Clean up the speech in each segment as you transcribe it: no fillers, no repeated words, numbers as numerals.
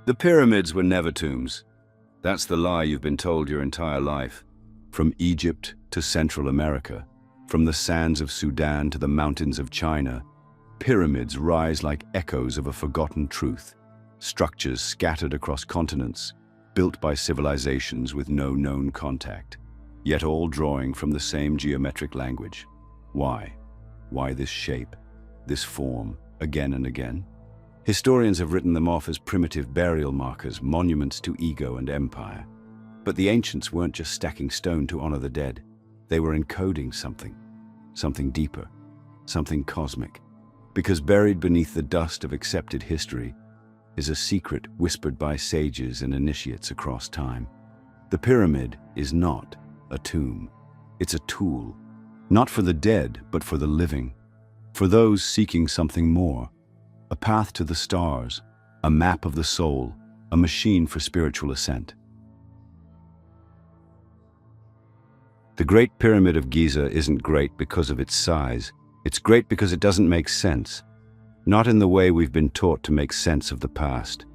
The pyramids were never tombs. That's the lie you've been told your entire life. From Egypt to Central America, from the sands of Sudan to the mountains of China, pyramids rise like echoes of a forgotten truth. Structures scattered across continents, built by civilizations with no known contact, yet all drawing from the same geometric language. Why? Why this shape, this form, again and again? Historians have written them off as primitive burial markers, monuments to ego and empire. But the ancients weren't just stacking stone to honor the dead. They were encoding something deeper, something cosmic. Because buried beneath the dust of accepted history is a secret whispered by sages and initiates across time. The pyramid is not a tomb. It's a tool, not for the dead, but for the living, for those seeking something more. A path to the stars, a map of the soul, a machine for spiritual ascent. The Great Pyramid of Giza isn't great because of its size. It's great because it doesn't make sense. Not in the way we've been taught to make sense of the past.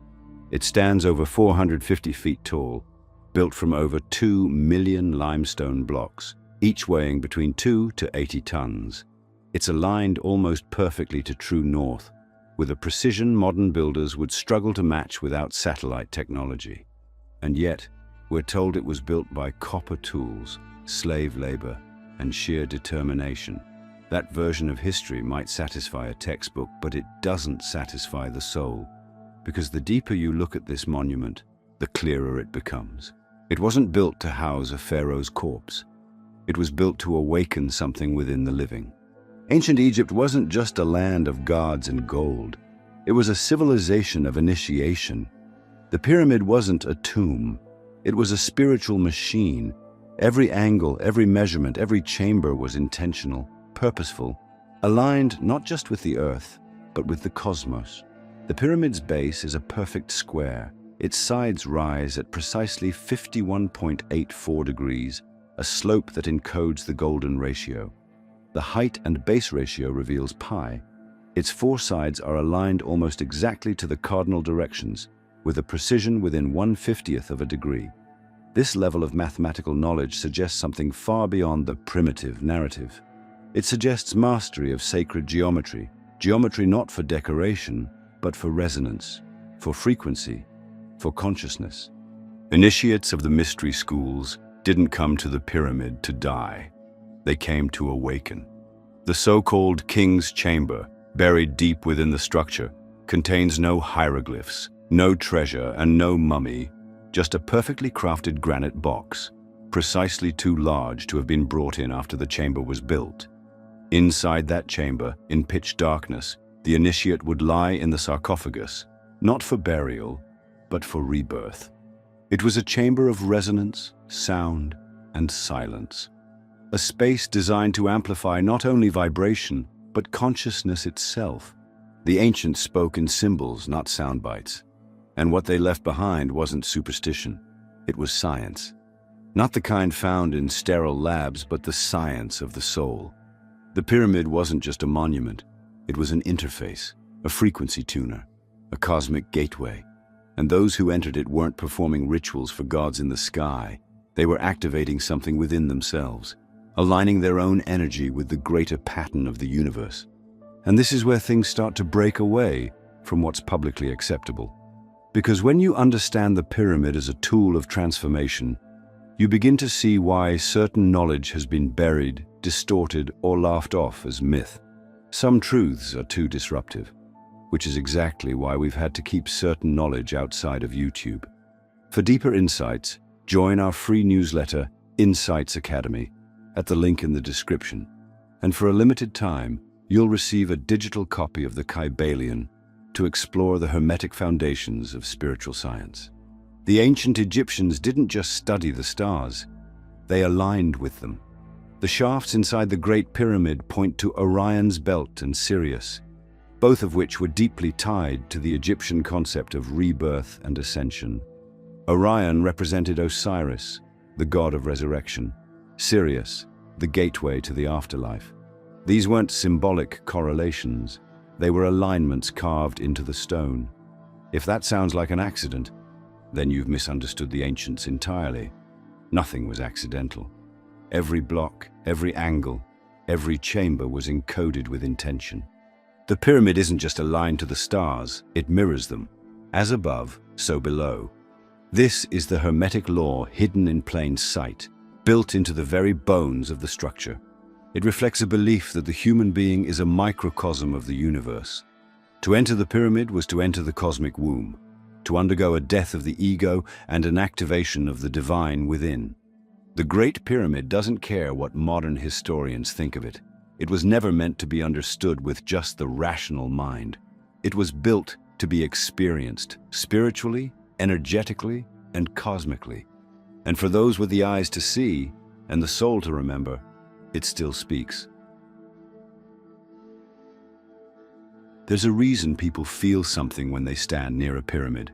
It stands over 450 feet tall, built from over 2 million limestone blocks, each weighing between 2 to 80 tons. It's aligned almost perfectly to true north, with a precision modern builders would struggle to match without satellite technology. And yet, we're told it was built by copper tools, slave labor, and sheer determination. That version of history might satisfy a textbook, but it doesn't satisfy the soul. Because the deeper you look at this monument, the clearer it becomes. It wasn't built to house a pharaoh's corpse. It was built to awaken something within the living. Ancient Egypt wasn't just a land of gods and gold. It was a civilization of initiation. The pyramid wasn't a tomb. It was a spiritual machine. Every angle, every measurement, every chamber was intentional, purposeful, aligned not just with the earth, but with the cosmos. The pyramid's base is a perfect square. Its sides rise at precisely 51.84 degrees, a slope that encodes the golden ratio. The height and base ratio reveals pi. Its four sides are aligned almost exactly to the cardinal directions, with a precision within 1/50th of a degree. This level of mathematical knowledge suggests something far beyond the primitive narrative. It suggests mastery of sacred geometry, geometry not for decoration, but for resonance, for frequency, for consciousness. Initiates of the mystery schools didn't come to the pyramid to die. They came to awaken. The so-called King's Chamber, buried deep within the structure, contains no hieroglyphs, no treasure, and no mummy, just a perfectly crafted granite box, precisely too large to have been brought in after the chamber was built. Inside that chamber, in pitch darkness, the initiate would lie in the sarcophagus, not for burial, but for rebirth. It was a chamber of resonance, sound, and silence. A space designed to amplify not only vibration, but consciousness itself. The ancients spoke in symbols, not sound bites. And what they left behind wasn't superstition. It was science. Not the kind found in sterile labs, but the science of the soul. The pyramid wasn't just a monument. It was an interface, a frequency tuner, a cosmic gateway. And those who entered it weren't performing rituals for gods in the sky. They were activating something within themselves, aligning their own energy with the greater pattern of the universe. And this is where things start to break away from what's publicly acceptable. Because when you understand the pyramid as a tool of transformation, you begin to see why certain knowledge has been buried, distorted, or laughed off as myth. Some truths are too disruptive, which is exactly why we've had to keep certain knowledge outside of YouTube. For deeper insights, join our free newsletter, Insights Academy, at the link in the description. And for a limited time, you'll receive a digital copy of the Kybalion to explore the hermetic foundations of spiritual science. The ancient Egyptians didn't just study the stars, they aligned with them. The shafts inside the Great Pyramid point to Orion's belt and Sirius, both of which were deeply tied to the Egyptian concept of rebirth and ascension. Orion represented Osiris, the god of resurrection, Sirius, the gateway to the afterlife. These weren't symbolic correlations, they were alignments carved into the stone. If that sounds like an accident, then you've misunderstood the ancients entirely. Nothing was accidental. Every block, every angle, every chamber was encoded with intention. The pyramid isn't just a line to the stars, it mirrors them. As above, so below. This is the Hermetic law hidden in plain sight, built into the very bones of the structure. It reflects a belief that the human being is a microcosm of the universe. To enter the pyramid was to enter the cosmic womb, to undergo a death of the ego and an activation of the divine within. The Great Pyramid doesn't care what modern historians think of it. It was never meant to be understood with just the rational mind. It was built to be experienced spiritually, energetically, and cosmically. And for those with the eyes to see and the soul to remember, it still speaks. There's a reason people feel something when they stand near a pyramid.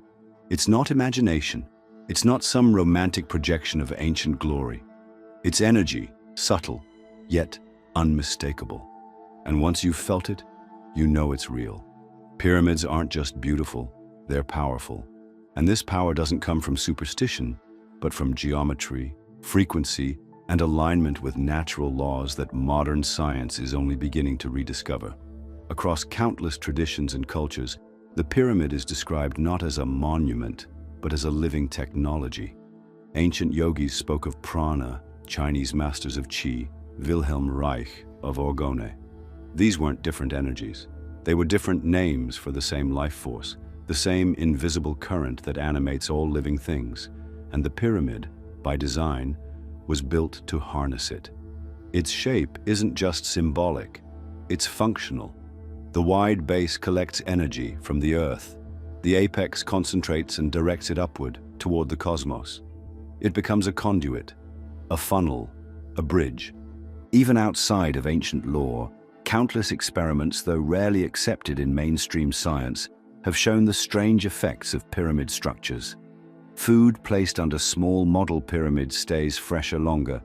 It's not imagination. It's not some romantic projection of ancient glory. It's energy, subtle, yet unmistakable. And once you've felt it, you know it's real. Pyramids aren't just beautiful, they're powerful. And this power doesn't come from superstition, but from geometry, frequency, and alignment with natural laws that modern science is only beginning to rediscover. Across countless traditions and cultures, the pyramid is described not as a monument, but as a living technology. Ancient yogis spoke of prana, Chinese masters of qi, Wilhelm Reich of orgone. These weren't different energies. They were different names for the same life force, the same invisible current that animates all living things. And the pyramid, by design, was built to harness it. Its shape isn't just symbolic, it's functional. The wide base collects energy from the earth. The apex concentrates and directs it upward, toward the cosmos. It becomes a conduit, a funnel, a bridge. Even outside of ancient lore, countless experiments, though rarely accepted in mainstream science, have shown the strange effects of pyramid structures. Food placed under small model pyramids stays fresher longer.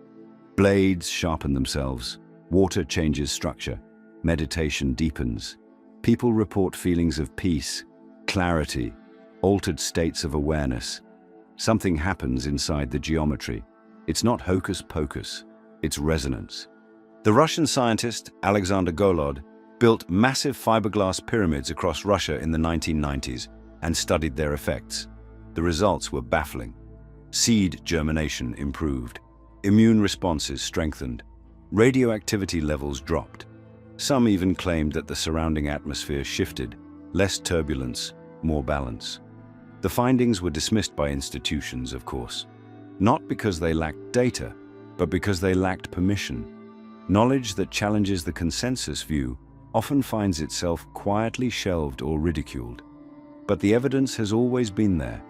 Blades sharpen themselves. Water changes structure. Meditation deepens. People report feelings of peace, clarity, altered states of awareness. Something happens inside the geometry. It's not hocus pocus, it's resonance. The Russian scientist Alexander Golod built massive fiberglass pyramids across Russia in the 1990s and studied their effects. The results were baffling. Seed germination improved. Immune responses strengthened. Radioactivity levels dropped. Some even claimed that the surrounding atmosphere shifted, less turbulence, more balance. The findings were dismissed by institutions, of course, not because they lacked data, but because they lacked permission. Knowledge that challenges the consensus view often finds itself quietly shelved or ridiculed. But the evidence has always been there,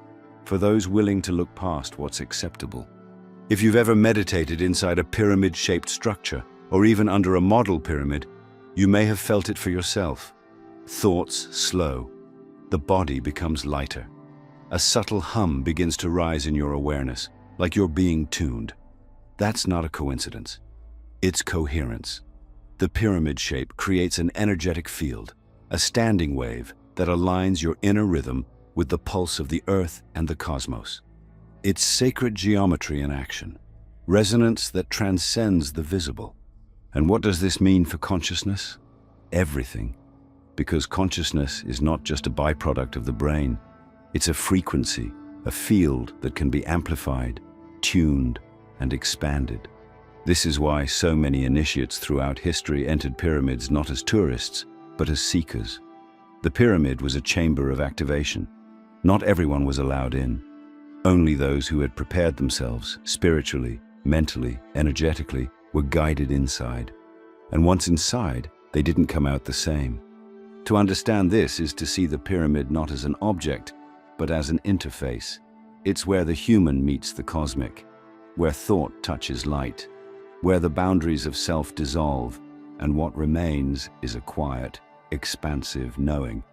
for those willing to look past what's acceptable. If you've ever meditated inside a pyramid-shaped structure, or even under a model pyramid, you may have felt it for yourself. Thoughts slow. The body becomes lighter. A subtle hum begins to rise in your awareness, like you're being tuned. That's not a coincidence. It's coherence. The pyramid shape creates an energetic field, a standing wave that aligns your inner rhythm with the pulse of the earth and the cosmos. It's sacred geometry in action, resonance that transcends the visible. And what does this mean for consciousness? Everything. Because consciousness is not just a byproduct of the brain. It's a frequency, a field that can be amplified, tuned, and expanded. This is why so many initiates throughout history entered pyramids not as tourists, but as seekers. The pyramid was a chamber of activation. Not everyone was allowed in. Only those who had prepared themselves spiritually, mentally, energetically, were guided inside. And once inside, they didn't come out the same. To understand this is to see the pyramid not as an object, but as an interface. It's where the human meets the cosmic, where thought touches light, where the boundaries of self dissolve, and what remains is a quiet, expansive knowing.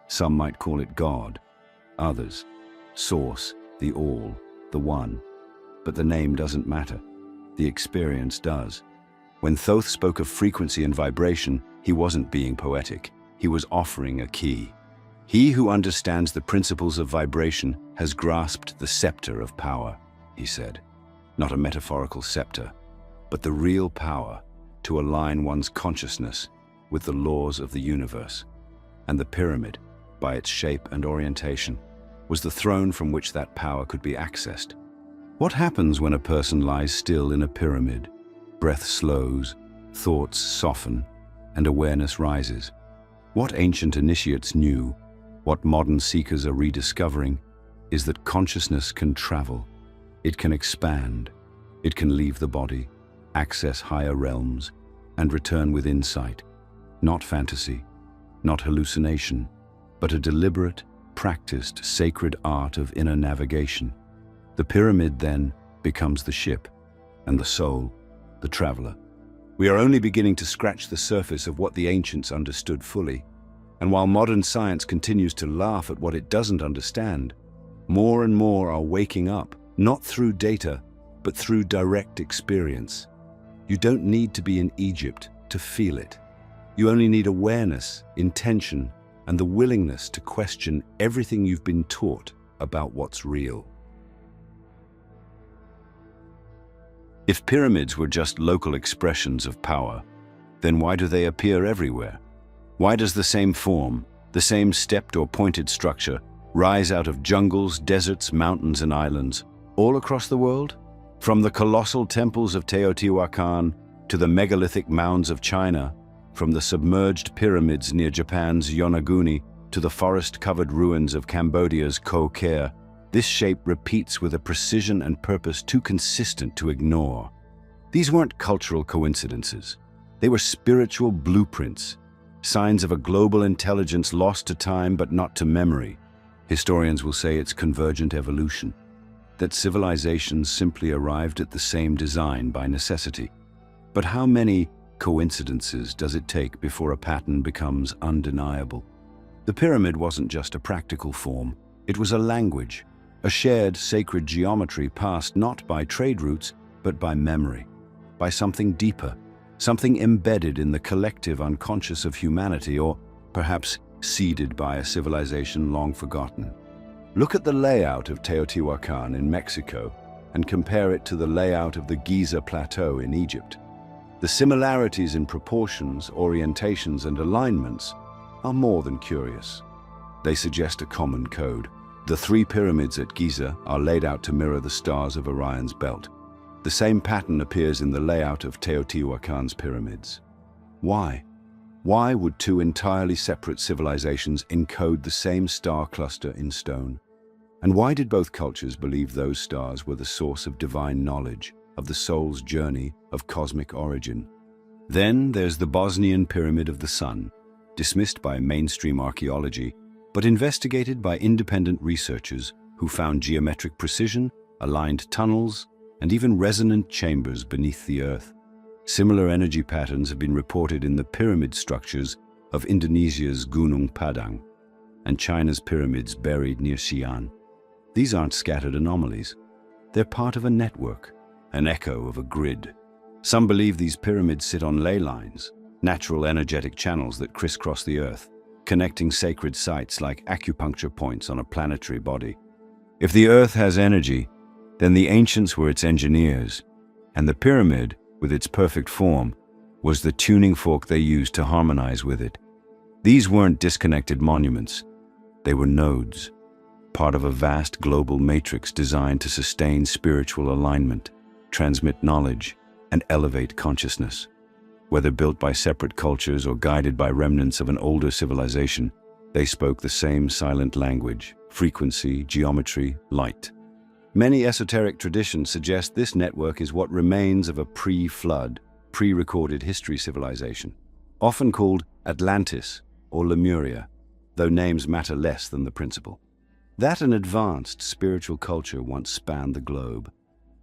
Some might call it God, others, Source, the All, the One. But the name doesn't matter. The experience does. When Thoth spoke of frequency and vibration, he wasn't being poetic. He was offering a key. He who understands the principles of vibration has grasped the scepter of power, he said. Not a metaphorical scepter, but the real power to align one's consciousness with the laws of the universe. And the pyramid, by its shape and orientation, was the throne from which that power could be accessed. What happens when a person lies still in a pyramid? Breath slows, thoughts soften, and awareness rises. What ancient initiates knew, what modern seekers are rediscovering, is that consciousness can travel. It can expand. It can leave the body, access higher realms, and return with insight. Not fantasy, not hallucination, but a deliberate, practiced, sacred art of inner navigation. The pyramid then becomes the ship, and the soul, the traveler. We are only beginning to scratch the surface of what the ancients understood fully. And while modern science continues to laugh at what it doesn't understand, more and more are waking up, not through data, but through direct experience. You don't need to be in Egypt to feel it. You only need awareness, intention, and the willingness to question everything you've been taught about what's real. If pyramids were just local expressions of power, then why do they appear everywhere? Why does the same form, the same stepped or pointed structure, rise out of jungles, deserts, mountains, and islands, all across the world? From the colossal temples of Teotihuacan to the megalithic mounds of China, from the submerged pyramids near Japan's Yonaguni to the forest-covered ruins of Cambodia's Ko Kher, this shape repeats with a precision and purpose too consistent to ignore. These weren't cultural coincidences. They were spiritual blueprints, signs of a global intelligence lost to time but not to memory. Historians will say it's convergent evolution, that civilizations simply arrived at the same design by necessity. But how many coincidences does it take before a pattern becomes undeniable? The pyramid wasn't just a practical form, it was a language, a shared sacred geometry passed not by trade routes, but by memory, by something deeper, something embedded in the collective unconscious of humanity, or perhaps seeded by a civilization long forgotten. Look at the layout of Teotihuacan in Mexico and compare it to the layout of the Giza Plateau in Egypt. The similarities in proportions, orientations, and alignments are more than curious. They suggest a common code. The three pyramids at Giza are laid out to mirror the stars of Orion's belt. The same pattern appears in the layout of Teotihuacan's pyramids. Why? Why would two entirely separate civilizations encode the same star cluster in stone? And why did both cultures believe those stars were the source of divine knowledge, of the soul's journey, of cosmic origin? Then there's the Bosnian Pyramid of the Sun, dismissed by mainstream archaeology, but investigated by independent researchers who found geometric precision, aligned tunnels, and even resonant chambers beneath the earth. Similar energy patterns have been reported in the pyramid structures of Indonesia's Gunung Padang and China's pyramids buried near Xi'an. These aren't scattered anomalies. They're part of a network, an echo of a grid. Some believe these pyramids sit on ley lines, natural energetic channels that crisscross the earth, connecting sacred sites like acupuncture points on a planetary body. If the earth has energy, then the ancients were its engineers, and the pyramid, with its perfect form, was the tuning fork they used to harmonize with it. These weren't disconnected monuments. They were nodes, part of a vast global matrix designed to sustain spiritual alignment, transmit knowledge, and elevate consciousness. Whether built by separate cultures or guided by remnants of an older civilization, they spoke the same silent language: frequency, geometry, light. Many esoteric traditions suggest this network is what remains of a pre-flood, pre-recorded history civilization, often called Atlantis or Lemuria, though names matter less than the principle. That an advanced spiritual culture once spanned the globe,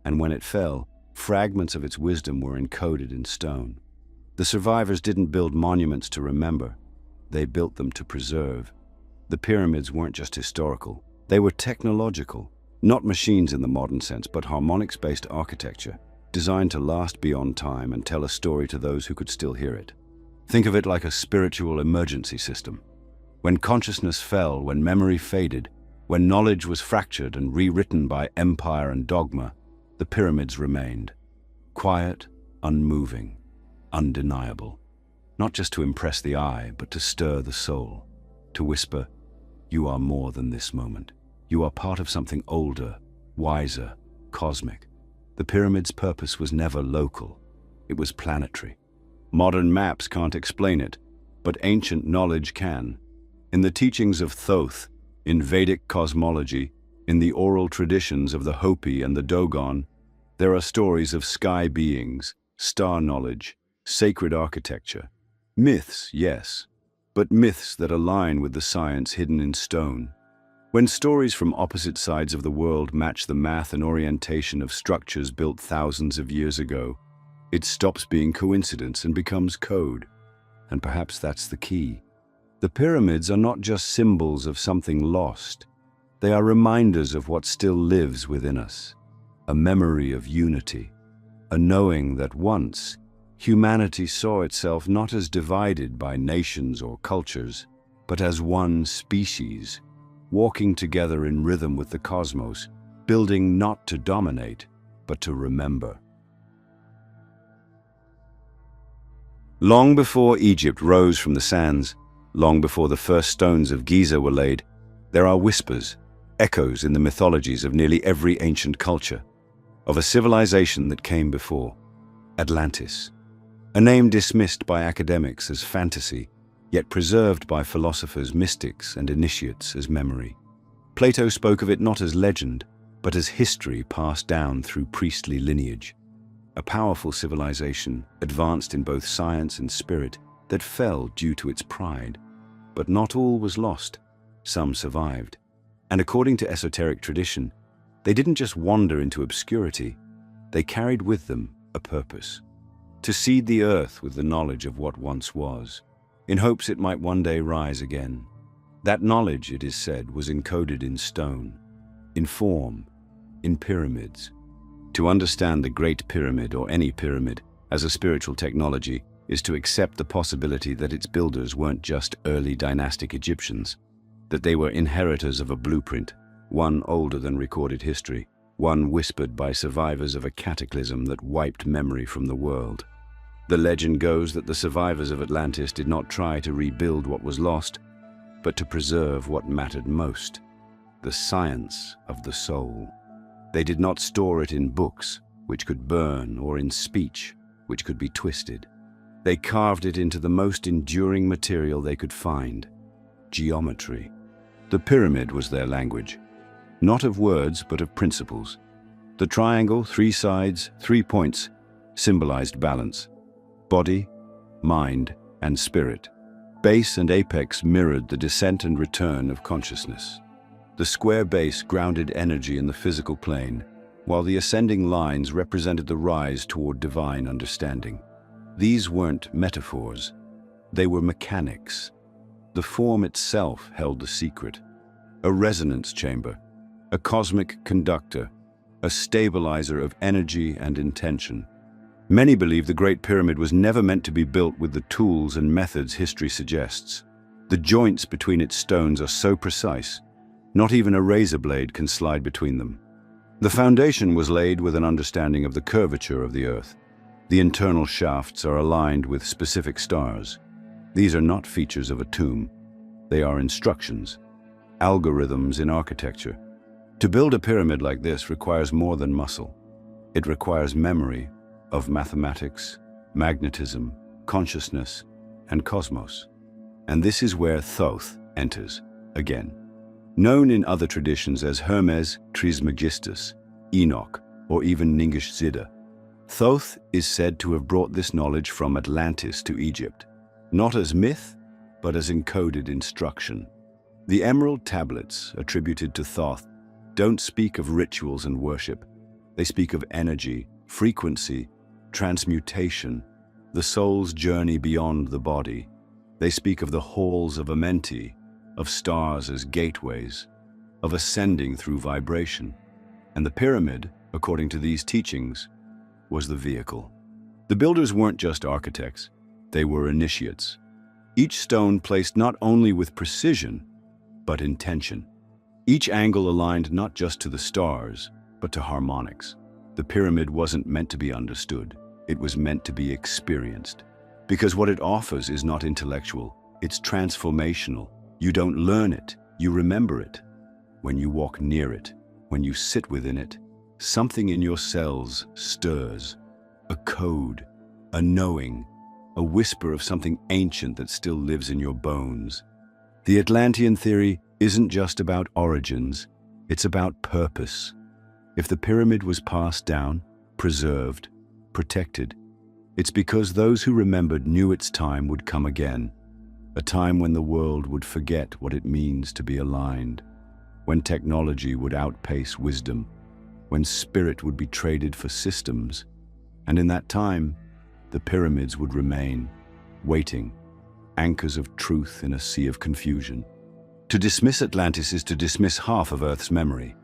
and when it fell, fragments of its wisdom were encoded in stone. The survivors didn't build monuments to remember, they built them to preserve. The pyramids weren't just historical, they were technological. Not machines in the modern sense, but harmonics-based architecture, designed to last beyond time and tell a story to those who could still hear it. Think of it like a spiritual emergency system. When consciousness fell, when memory faded, when knowledge was fractured and rewritten by empire and dogma, the pyramids remained. Quiet, unmoving, undeniable. Not just to impress the eye, but to stir the soul. To whisper, "You are more than this moment. You are part of something older, wiser, cosmic." The pyramid's purpose was never local. It was planetary. Modern maps can't explain it, but ancient knowledge can. In the teachings of Thoth, in Vedic cosmology, in the oral traditions of the Hopi and the Dogon, there are stories of sky beings, star knowledge, sacred architecture. Myths, yes, but myths that align with the science hidden in stone. When stories from opposite sides of the world match the math and orientation of structures built thousands of years ago, it stops being coincidence and becomes code. And perhaps that's the key. The pyramids are not just symbols of something lost. They are reminders of what still lives within us. A memory of unity. A knowing that once, humanity saw itself not as divided by nations or cultures, but as one species, walking together in rhythm with the cosmos, building not to dominate, but to remember. Long before Egypt rose from the sands, long before the first stones of Giza were laid, there are whispers, echoes in the mythologies of nearly every ancient culture, of a civilization that came before, Atlantis. A name dismissed by academics as fantasy, yet preserved by philosophers, mystics, and initiates as memory. Plato spoke of it not as legend, but as history passed down through priestly lineage. A powerful civilization, advanced in both science and spirit, that fell due to its pride. But not all was lost. Some survived. And according to esoteric tradition, they didn't just wander into obscurity, they carried with them a purpose. To seed the earth with the knowledge of what once was, in hopes it might one day rise again. That knowledge, it is said, was encoded in stone, in form, in pyramids. To understand the Great Pyramid, or any pyramid, as a spiritual technology is to accept the possibility that its builders weren't just early dynastic Egyptians, that they were inheritors of a blueprint, one older than recorded history, one whispered by survivors of a cataclysm that wiped memory from the world. The legend goes that the survivors of Atlantis did not try to rebuild what was lost, but to preserve what mattered most, the science of the soul. They did not store it in books, which could burn, or in speech, which could be twisted. They carved it into the most enduring material they could find, geometry. The pyramid was their language, not of words, but of principles. The triangle, 3 sides, 3 points, symbolized balance. Body, mind, and spirit. Base and apex mirrored the descent and return of consciousness. The square base grounded energy in the physical plane, while the ascending lines represented the rise toward divine understanding. These weren't metaphors, they were mechanics. The form itself held the secret. A resonance chamber, a cosmic conductor, a stabilizer of energy and intention. Many believe the Great Pyramid was never meant to be built with the tools and methods history suggests. The joints between its stones are so precise, not even a razor blade can slide between them. The foundation was laid with an understanding of the curvature of the earth. The internal shafts are aligned with specific stars. These are not features of a tomb. They are instructions, algorithms in architecture. To build a pyramid like this requires more than muscle. It requires memory of mathematics, magnetism, consciousness, and cosmos. And this is where Thoth enters, again. Known in other traditions as Hermes Trismegistus, Enoch, or even Ningish Zida, Thoth is said to have brought this knowledge from Atlantis to Egypt, not as myth, but as encoded instruction. The emerald tablets attributed to Thoth don't speak of rituals and worship. They speak of energy, frequency, transmutation, the soul's journey beyond the body. They speak of the halls of Amenti, of stars as gateways, of ascending through vibration. And the pyramid, according to these teachings, was the vehicle. The builders weren't just architects, they were initiates. Each stone placed not only with precision, but intention. Each angle aligned not just to the stars, but to harmonics. The pyramid wasn't meant to be understood. It was meant to be experienced. Because what it offers is not intellectual, it's transformational. You don't learn it, you remember it. When you walk near it, when you sit within it, something in your cells stirs. A code, a knowing, a whisper of something ancient that still lives in your bones. The Atlantean theory isn't just about origins, it's about purpose. If the pyramid was passed down, preserved, protected, it's because those who remembered knew its time would come again, a time when the world would forget what it means to be aligned, when technology would outpace wisdom, when spirit would be traded for systems, and in that time, the pyramids would remain, waiting, anchors of truth in a sea of confusion. To dismiss Atlantis is to dismiss half of Earth's memory,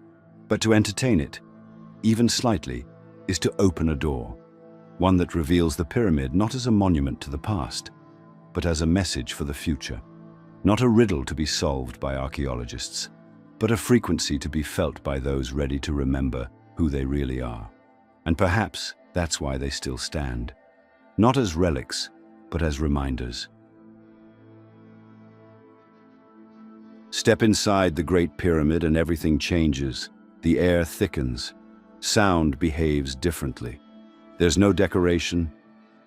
but to entertain it, even slightly, is to open a door, one that reveals the pyramid not as a monument to the past, but as a message for the future. Not a riddle to be solved by archaeologists, but a frequency to be felt by those ready to remember who they really are. And perhaps that's why they still stand, not as relics, but as reminders. Step inside the Great Pyramid and everything changes. The air thickens. Sound behaves differently. There's no decoration,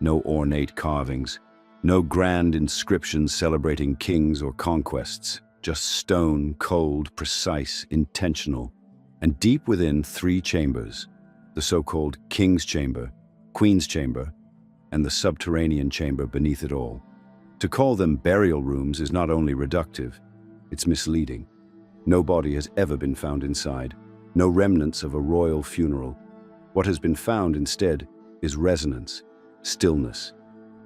no ornate carvings, no grand inscriptions celebrating kings or conquests, just stone, cold, precise, intentional, and deep within 3 chambers, the so-called King's Chamber, Queen's Chamber, and the subterranean chamber beneath it all. To call them burial rooms is not only reductive, it's misleading. No body has ever been found inside, no remnants of a royal funeral. What has been found instead is resonance, stillness,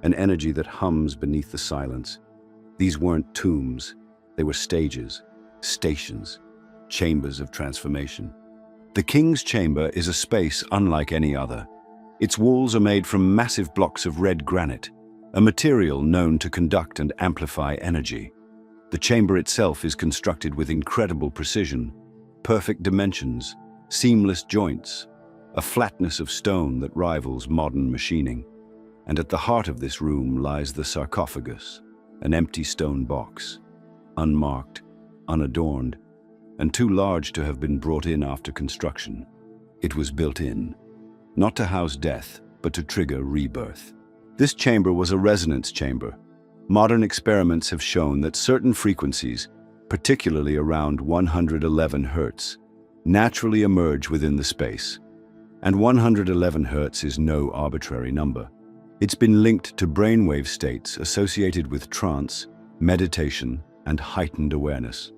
an energy that hums beneath the silence. These weren't tombs, they were stages, stations, chambers of transformation. The King's Chamber is a space unlike any other. Its walls are made from massive blocks of red granite, a material known to conduct and amplify energy. The chamber itself is constructed with incredible precision, perfect dimensions, seamless joints, a flatness of stone that rivals modern machining. And at the heart of this room lies the sarcophagus, an empty stone box, unmarked, unadorned, and too large to have been brought in after construction. It was built in, not to house death, but to trigger rebirth. This chamber was a resonance chamber. Modern experiments have shown that certain frequencies, particularly around 111 Hz, naturally emerge within the space. And 111 Hz is no arbitrary number. It's been linked to brainwave states associated with trance, meditation, and heightened awareness.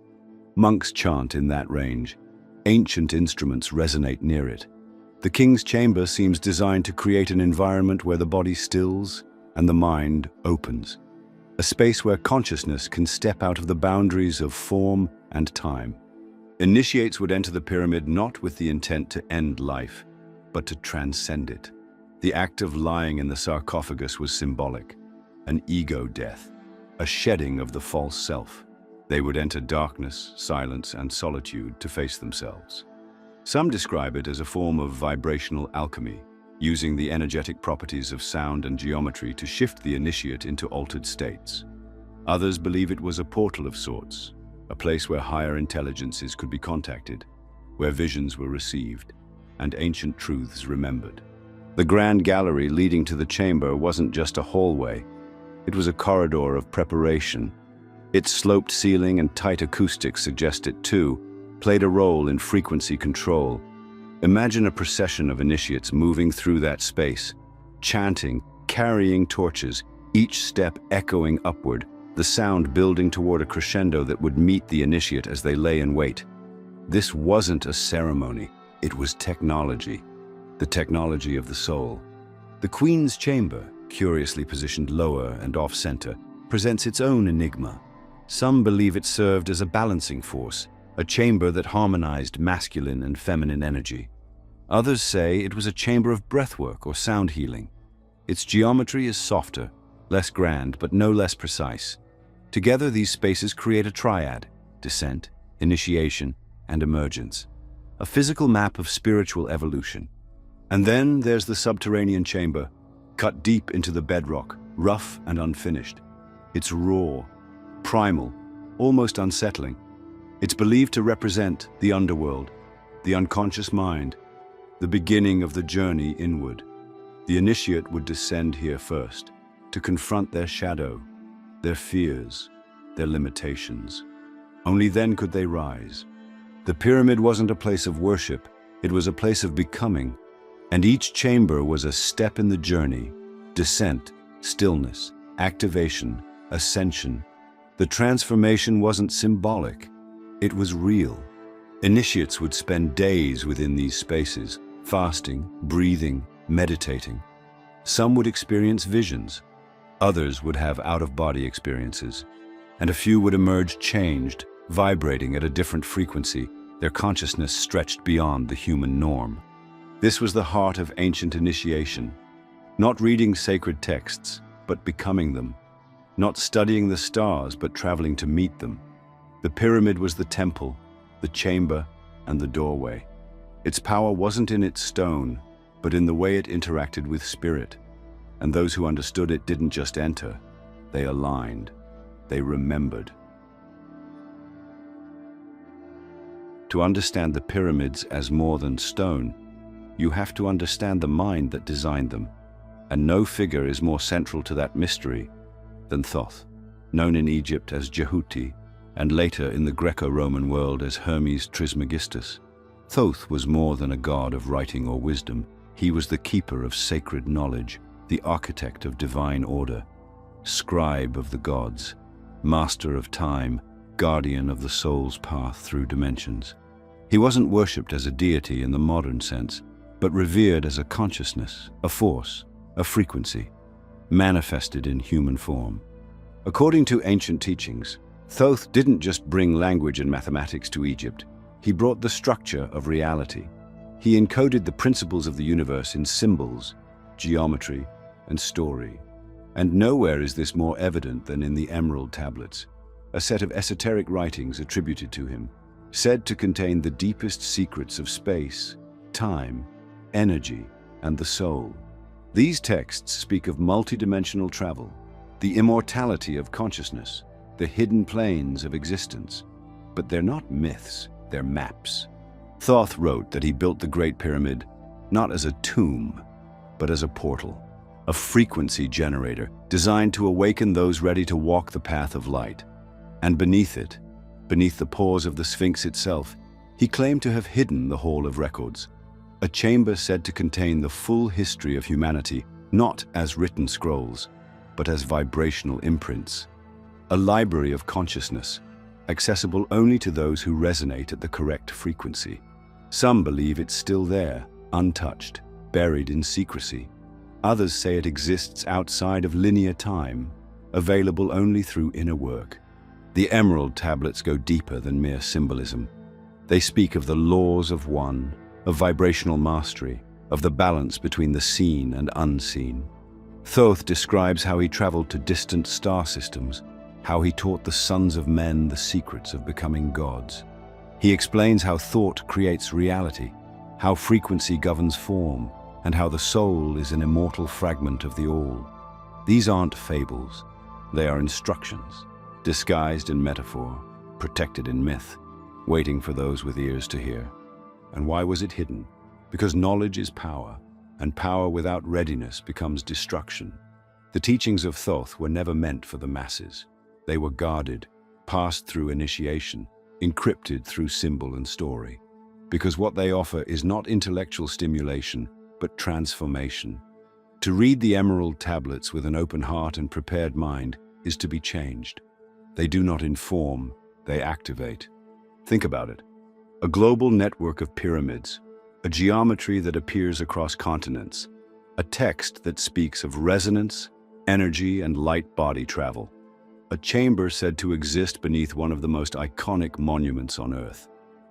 Monks chant in that range. Ancient instruments resonate near it. The King's Chamber seems designed to create an environment where the body stills and the mind opens. A space where consciousness can step out of the boundaries of form and time. Initiates would enter the pyramid not with the intent to end life, but to transcend it. The act of lying in the sarcophagus was symbolic, an ego death, a shedding of the false self. They would enter darkness, silence, and solitude to face themselves. Some describe it as a form of vibrational alchemy, using the energetic properties of sound and geometry to shift the initiate into altered states. Others believe it was a portal of sorts, a place where higher intelligences could be contacted, where visions were received, and ancient truths remembered. The grand gallery leading to the chamber wasn't just a hallway, it was a corridor of preparation. Its sloped ceiling and tight acoustics suggest it too, played a role in frequency control. Imagine a procession of initiates moving through that space, chanting, carrying torches, each step echoing upward, the sound building toward a crescendo that would meet the initiate as they lay in wait. This wasn't a ceremony, it was technology, the technology of the soul. The Queen's Chamber, curiously positioned lower and off-center, presents its own enigma. Some believe it served as a balancing force, a chamber that harmonized masculine and feminine energy. Others say it was a chamber of breathwork or sound healing. Its geometry is softer, less grand, but no less precise. Together, these spaces create a triad: descent, initiation, and emergence, a physical map of spiritual evolution. And then there's the subterranean chamber, cut deep into the bedrock, rough and unfinished. It's raw, primal, almost unsettling. It's believed to represent the underworld, the unconscious mind, the beginning of the journey inward. The initiate would descend here first, to confront their shadow, their fears, their limitations. Only then could they rise. The pyramid wasn't a place of worship, it was a place of becoming, and each chamber was a step in the journey: descent, stillness, activation, ascension. The transformation wasn't symbolic, it was real. Initiates would spend days within these spaces, fasting, breathing, meditating. Some would experience visions, others would have out-of-body experiences, and a few would emerge changed, vibrating at a different frequency, their consciousness stretched beyond the human norm. This was the heart of ancient initiation, not reading sacred texts, but becoming them, not studying the stars, but traveling to meet them. The pyramid was the temple, the chamber, and the doorway. Its power wasn't in its stone, but in the way it interacted with spirit. And those who understood it didn't just enter, they aligned, they remembered. To understand the pyramids as more than stone, you have to understand the mind that designed them. And no figure is more central to that mystery than Thoth, known in Egypt as Jehuti, and later in the Greco-Roman world as Hermes Trismegistus. Thoth was more than a god of writing or wisdom. He was the keeper of sacred knowledge, the architect of divine order, scribe of the gods, master of time, guardian of the soul's path through dimensions. He wasn't worshipped as a deity in the modern sense, but revered as a consciousness, a force, a frequency, manifested in human form. According to ancient teachings, Thoth didn't just bring language and mathematics to Egypt, he brought the structure of reality. He encoded the principles of the universe in symbols, geometry, and story. And nowhere is this more evident than in the Emerald Tablets, a set of esoteric writings attributed to him, said to contain the deepest secrets of space, time, energy, and the soul. These texts speak of multidimensional travel, the immortality of consciousness, the hidden planes of existence. But they're not myths, they're maps. Thoth wrote that he built the Great Pyramid not as a tomb, but as a portal, a frequency generator designed to awaken those ready to walk the path of light. And beneath it, beneath the pores of the Sphinx itself, he claimed to have hidden the Hall of Records, a chamber said to contain the full history of humanity, not as written scrolls, but as vibrational imprints. A library of consciousness, accessible only to those who resonate at the correct frequency. Some believe it's still there, untouched, buried in secrecy. Others say it exists outside of linear time, available only through inner work. The Emerald Tablets go deeper than mere symbolism. They speak of the laws of one, of vibrational mastery, of the balance between the seen and unseen. Thoth describes how he traveled to distant star systems, how he taught the sons of men the secrets of becoming gods. He explains how thought creates reality, how frequency governs form, and how the soul is an immortal fragment of the all. These aren't fables, they are instructions, disguised in metaphor, protected in myth, waiting for those with ears to hear. And why was it hidden? Because knowledge is power, and power without readiness becomes destruction. The teachings of Thoth were never meant for the masses. They were guarded, passed through initiation, encrypted through symbol and story. Because what they offer is not intellectual stimulation, but transformation. To read the Emerald Tablets with an open heart and prepared mind is to be changed. They do not inform, they activate. Think about it. A global network of pyramids, a geometry that appears across continents, a text that speaks of resonance, energy, and light-body travel. A chamber said to exist beneath one of the most iconic monuments on Earth,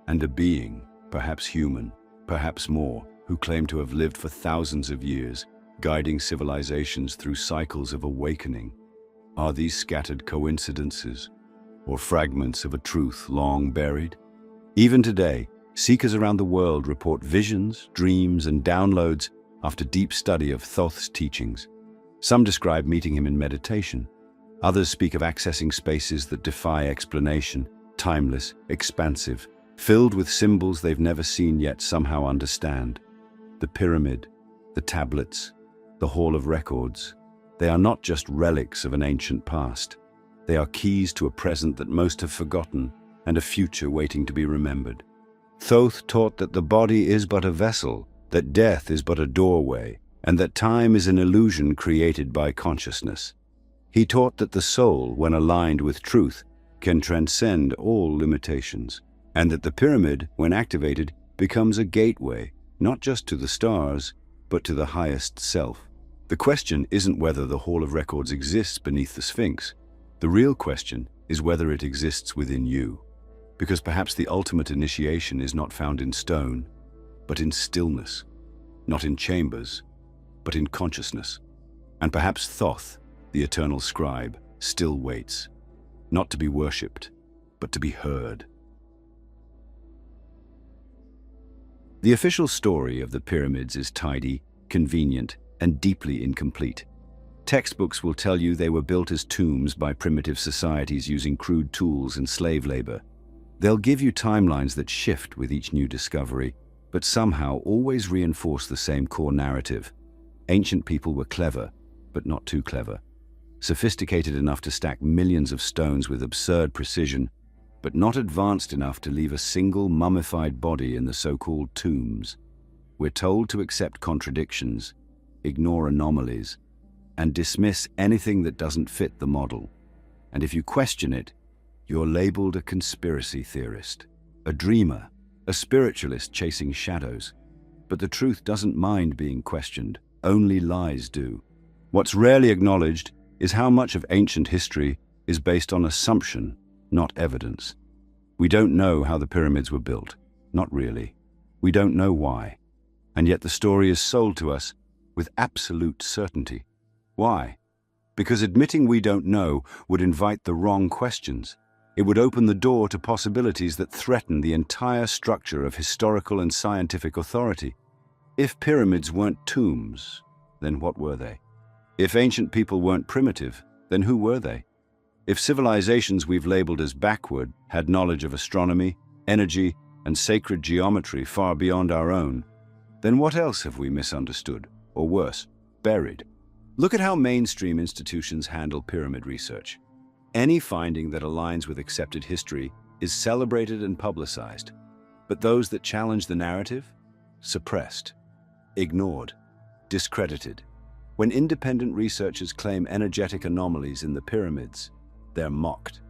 and a being, perhaps human, perhaps more, who claimed to have lived for thousands of years, guiding civilizations through cycles of awakening. Are these scattered coincidences, or fragments of a truth long buried? Even today, seekers around the world report visions, dreams, and downloads after deep study of Thoth's teachings. Some describe meeting him in meditation. Others speak of accessing spaces that defy explanation, timeless, expansive, filled with symbols they've never seen yet somehow understand. The pyramid, the tablets, the Hall of Records, they are not just relics of an ancient past. They are keys to a present that most have forgotten and a future waiting to be remembered. Thoth taught that the body is but a vessel, that death is but a doorway, and that time is an illusion created by consciousness. He taught that the soul, when aligned with truth, can transcend all limitations, and that the pyramid, when activated, becomes a gateway, not just to the stars, but to the highest self. The question isn't whether the Hall of Records exists beneath the Sphinx. The real question is whether it exists within you. Because perhaps the ultimate initiation is not found in stone, but in stillness, not in chambers, but in consciousness. And perhaps Thoth, the eternal scribe, still waits, not to be worshipped, but to be heard. The official story of the pyramids is tidy, convenient, and deeply incomplete. Textbooks will tell you they were built as tombs by primitive societies using crude tools and slave labor. They'll give you timelines that shift with each new discovery, but somehow always reinforce the same core narrative. Ancient people were clever, but not too clever. Sophisticated enough to stack millions of stones with absurd precision, but not advanced enough to leave a single mummified body in the so-called tombs. We're told to accept contradictions, ignore anomalies, and dismiss anything that doesn't fit the model. And if you question it, you're labeled a conspiracy theorist, a dreamer, a spiritualist chasing shadows. But the truth doesn't mind being questioned, only lies do. What's rarely acknowledged is how much of ancient history is based on assumption, not evidence. We don't know how the pyramids were built, not really. We don't know why. And yet the story is sold to us with absolute certainty. Why? Because admitting we don't know would invite the wrong questions. It would open the door to possibilities that threaten the entire structure of historical and scientific authority. If pyramids weren't tombs, then what were they? If ancient people weren't primitive, then who were they? If civilizations we've labeled as backward had knowledge of astronomy, energy, and sacred geometry far beyond our own, then what else have we misunderstood, or worse, buried? Look at how mainstream institutions handle pyramid research. Any finding that aligns with accepted history is celebrated and publicized, but those that challenge the narrative? Suppressed, ignored, discredited. When independent researchers claim energetic anomalies in the pyramids, they're mocked.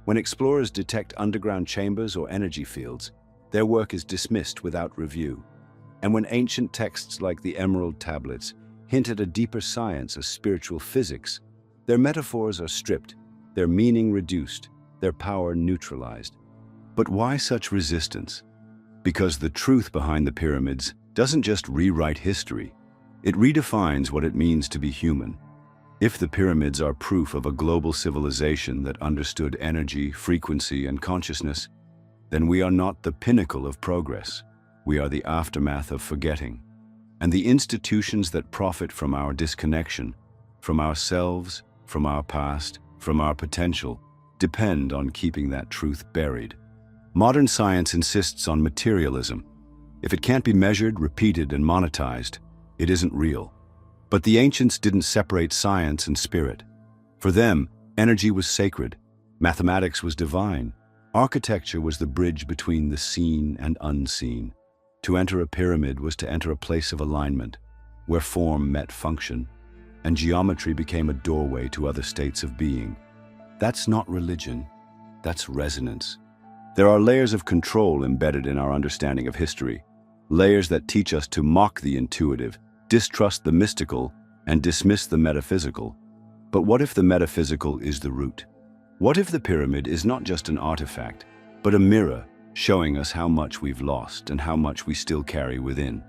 When explorers detect underground chambers or energy fields, their work is dismissed without review. And when ancient texts like the Emerald Tablets hint at a deeper science of spiritual physics, their metaphors are stripped, their meaning reduced, their power neutralized. But why such resistance? Because the truth behind the pyramids doesn't just rewrite history, it redefines what it means to be human. If the pyramids are proof of a global civilization that understood energy, frequency, and consciousness, then we are not the pinnacle of progress. We are the aftermath of forgetting. And the institutions that profit from our disconnection, from ourselves, from our past, from our potential, depend on keeping that truth buried. Modern science insists on materialism. If it can't be measured, repeated, and monetized, it isn't real. But the ancients didn't separate science and spirit. For them, energy was sacred, mathematics was divine, architecture was the bridge between the seen and unseen. To enter a pyramid was to enter a place of alignment, where form met function, and geometry became a doorway to other states of being. That's not religion, that's resonance. There are layers of control embedded in our understanding of history, layers that teach us to mock the intuitive, distrust the mystical, and dismiss the metaphysical. But what if the metaphysical is the root? What if the pyramid is not just an artifact, but a mirror showing us how much we've lost and how much we still carry within?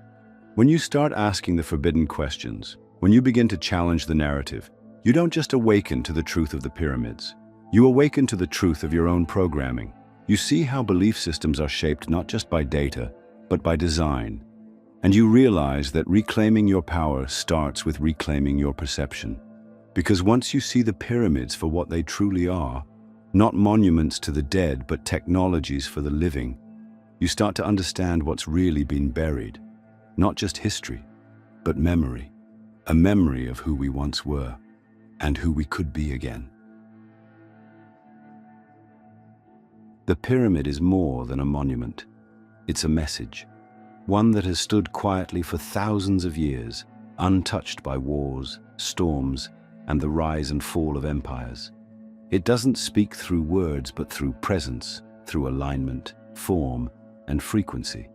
When you start asking the forbidden questions, when you begin to challenge the narrative, You don't just awaken to the truth of the pyramids. You awaken to the truth of your own programming. You see how belief systems are shaped not just by data, but by design. And you realize that reclaiming your power starts with reclaiming your perception. Because once you see the pyramids for what they truly are, not monuments to the dead, but technologies for the living, you start to understand what's really been buried. Not just history, but memory. A memory of who we once were and who we could be again. The pyramid is more than a monument. It's a message. One that has stood quietly for thousands of years, untouched by wars, storms, and the rise and fall of empires. It doesn't speak through words, but through presence, through alignment, form, and frequency.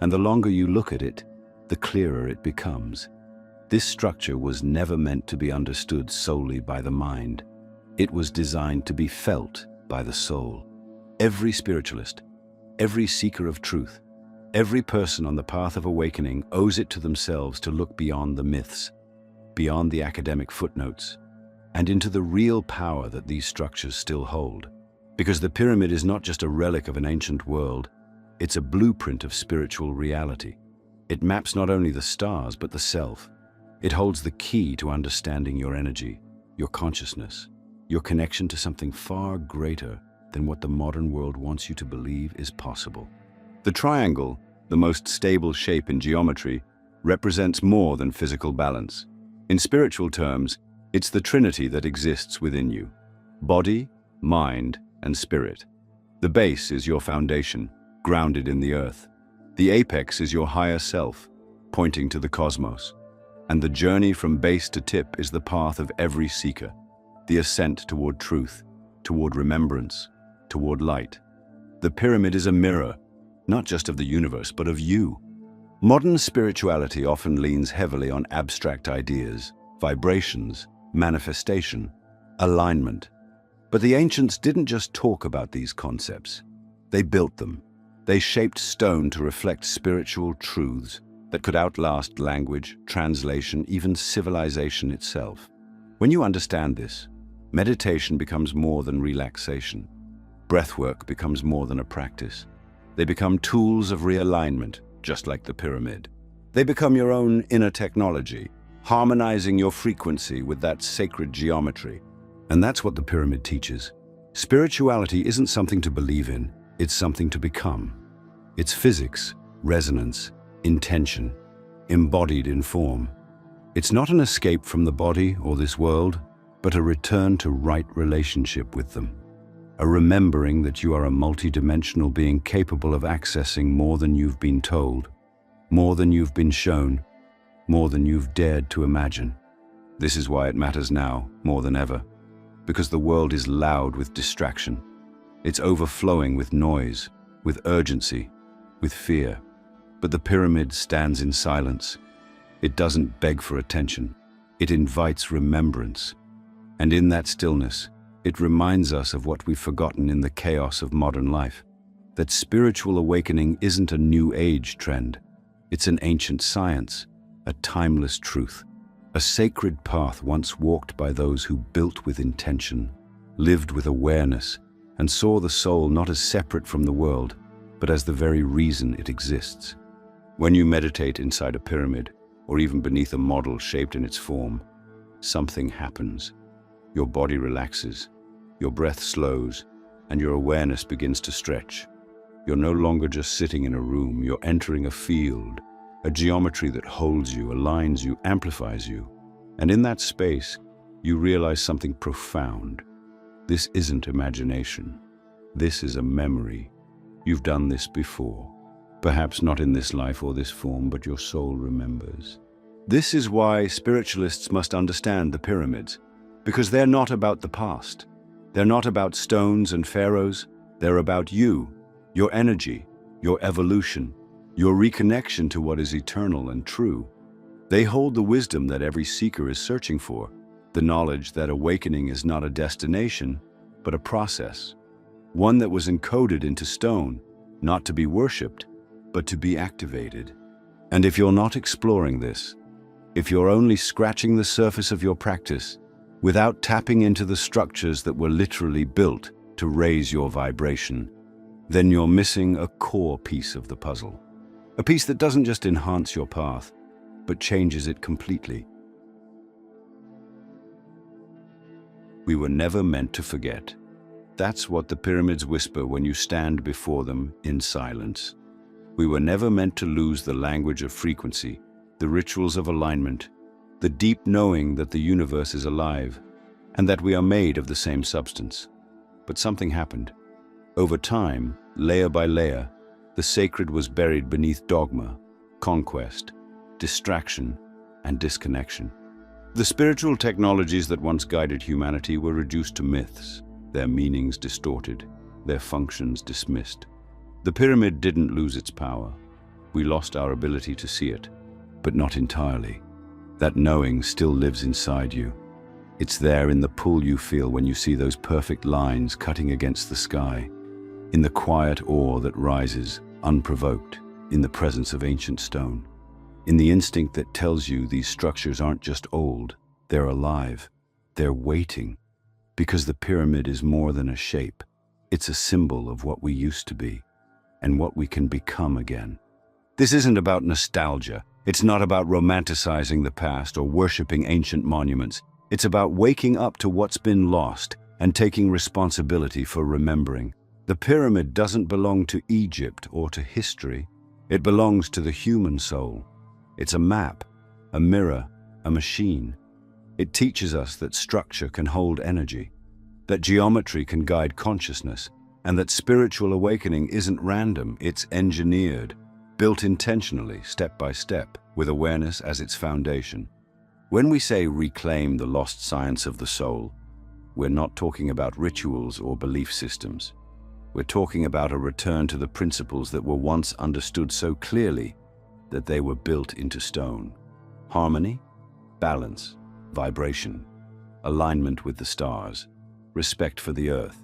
And the longer you look at it, the clearer it becomes. This structure was never meant to be understood solely by the mind. It was designed to be felt by the soul. Every spiritualist, every seeker of truth, every person on the path of awakening owes it to themselves to look beyond the myths, beyond the academic footnotes, and into the real power that these structures still hold. Because the pyramid is not just a relic of an ancient world, it's a blueprint of spiritual reality. It maps not only the stars, but the self. It holds the key to understanding your energy, your consciousness, your connection to something far greater than what the modern world wants you to believe is possible. The triangle, the most stable shape in geometry, represents more than physical balance. In spiritual terms, it's the trinity that exists within you: body, mind, and spirit. The base is your foundation, grounded in the earth. The apex is your higher self, pointing to the cosmos. And the journey from base to tip is the path of every seeker, the ascent toward truth, toward remembrance, toward light. The pyramid is a mirror, not just of the universe, but of you. Modern spirituality often leans heavily on abstract ideas, vibrations, manifestation, alignment. But the ancients didn't just talk about these concepts. They built them. They shaped stone to reflect spiritual truths that could outlast language, translation, even civilization itself. When you understand this, meditation becomes more than relaxation. Breathwork becomes more than a practice. They become tools of realignment, just like the pyramid. They become your own inner technology, harmonizing your frequency with that sacred geometry. And that's what the pyramid teaches. Spirituality isn't something to believe in, it's something to become. It's physics, resonance, intention, embodied in form. It's not an escape from the body or this world, but a return to right relationship with them. A remembering that you are a multidimensional being capable of accessing more than you've been told, more than you've been shown, more than you've dared to imagine. This is why it matters now, more than ever. Because the world is loud with distraction. It's overflowing with noise, with urgency, with fear. But the pyramid stands in silence. It doesn't beg for attention. It invites remembrance. And in that stillness, it reminds us of what we've forgotten in the chaos of modern life. That spiritual awakening isn't a new age trend. It's an ancient science, a timeless truth, a sacred path once walked by those who built with intention, lived with awareness, and saw the soul not as separate from the world, but as the very reason it exists. When you meditate inside a pyramid, or even beneath a model shaped in its form, something happens. Your body relaxes, your breath slows, and your awareness begins to stretch. You're no longer just sitting in a room, you're entering a field, a geometry that holds you, aligns you, amplifies you. And in that space, you realize something profound. This isn't imagination. This is a memory. You've done this before. Perhaps not in this life or this form, but your soul remembers. This is why spiritualists must understand the pyramids, because they're not about the past. They're not about stones and pharaohs. They're about you, your energy, your evolution, your reconnection to what is eternal and true. They hold the wisdom that every seeker is searching for, the knowledge that awakening is not a destination, but a process, one that was encoded into stone, not to be worshipped, but to be activated. And if you're not exploring this, if you're only scratching the surface of your practice, without tapping into the structures that were literally built to raise your vibration, then you're missing a core piece of the puzzle. A piece that doesn't just enhance your path, but changes it completely. We were never meant to forget. That's what the pyramids whisper when you stand before them in silence. We were never meant to lose the language of frequency, the rituals of alignment, the deep knowing that the universe is alive, and that we are made of the same substance. But something happened. Over time, layer by layer, the sacred was buried beneath dogma, conquest, distraction, and disconnection. The spiritual technologies that once guided humanity were reduced to myths, their meanings distorted, their functions dismissed. The pyramid didn't lose its power. We lost our ability to see it, but not entirely. That knowing still lives inside you. It's there in the pull you feel when you see those perfect lines cutting against the sky, in the quiet awe that rises, unprovoked, in the presence of ancient stone, in the instinct that tells you these structures aren't just old, they're alive, they're waiting, because the pyramid is more than a shape. It's a symbol of what we used to be, and what we can become again. This isn't about nostalgia. It's not about romanticizing the past or worshiping ancient monuments. It's about waking up to what's been lost and taking responsibility for remembering. The pyramid doesn't belong to Egypt or to history. It belongs to the human soul. It's a map, a mirror, a machine. It teaches us that structure can hold energy, that geometry can guide consciousness, and that spiritual awakening isn't random, it's engineered, built intentionally, step by step, with awareness as its foundation. When we say reclaim the lost science of the soul, we're not talking about rituals or belief systems. We're talking about a return to the principles that were once understood so clearly that they were built into stone. Harmony, balance, vibration, alignment with the stars, respect for the earth.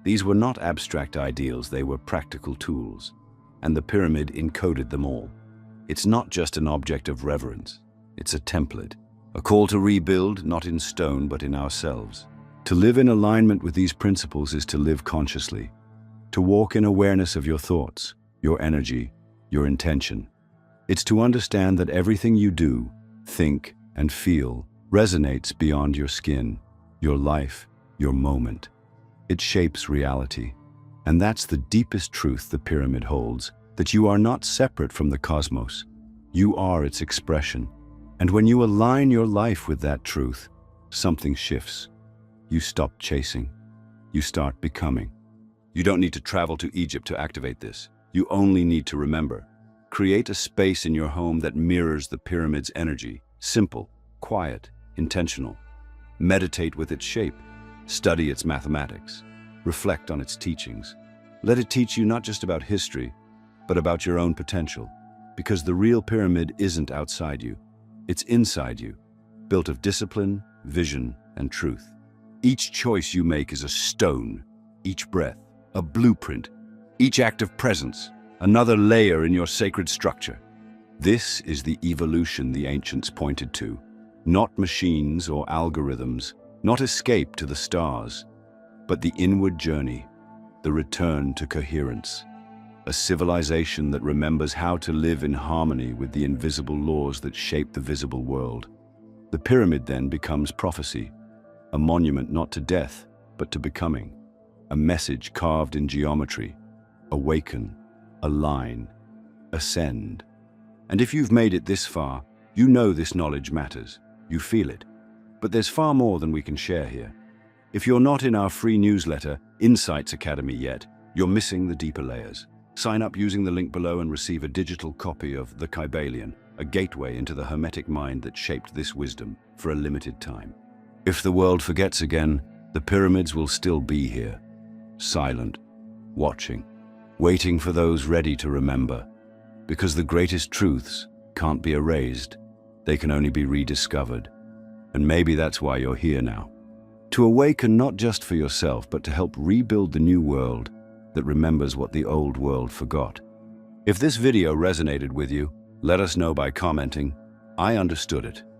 These were not abstract ideals, they were practical tools, and the pyramid encoded them all. It's not just an object of reverence, it's a template, a call to rebuild, not in stone, but in ourselves. To live in alignment with these principles is to live consciously, to walk in awareness of your thoughts, your energy, your intention. It's to understand that everything you do, think, and feel resonates beyond your skin, your life, your moment. It shapes reality. And that's the deepest truth the pyramid holds, that you are not separate from the cosmos. You are its expression. And when you align your life with that truth, something shifts. You stop chasing. You start becoming. You don't need to travel to Egypt to activate this. You only need to remember. Create a space in your home that mirrors the pyramid's energy. Simple, quiet, intentional. Meditate with its shape. Study its mathematics. Reflect on its teachings. Let it teach you not just about history, but about your own potential. Because the real pyramid isn't outside you. It's inside you, built of discipline, vision, and truth. Each choice you make is a stone, each breath, a blueprint, each act of presence, another layer in your sacred structure. This is the evolution the ancients pointed to, not machines or algorithms, not escape to the stars, but the inward journey, the return to coherence, a civilization that remembers how to live in harmony with the invisible laws that shape the visible world. The pyramid then becomes prophecy, a monument not to death, but to becoming, a message carved in geometry: awaken, align, ascend. And if you've made it this far, you know this knowledge matters. You feel it. But there's far more than we can share here. If you're not in our free newsletter, Insights Academy, yet, you're missing the deeper layers. Sign up using the link below and receive a digital copy of The Kybalion, a gateway into the hermetic mind that shaped this wisdom for a limited time. If the world forgets again, the pyramids will still be here, silent, watching, waiting for those ready to remember. Because the greatest truths can't be erased, they can only be rediscovered. And maybe that's why you're here now. To awaken not just for yourself, but to help rebuild the new world that remembers what the old world forgot. If this video resonated with you, let us know by commenting, "I understood it."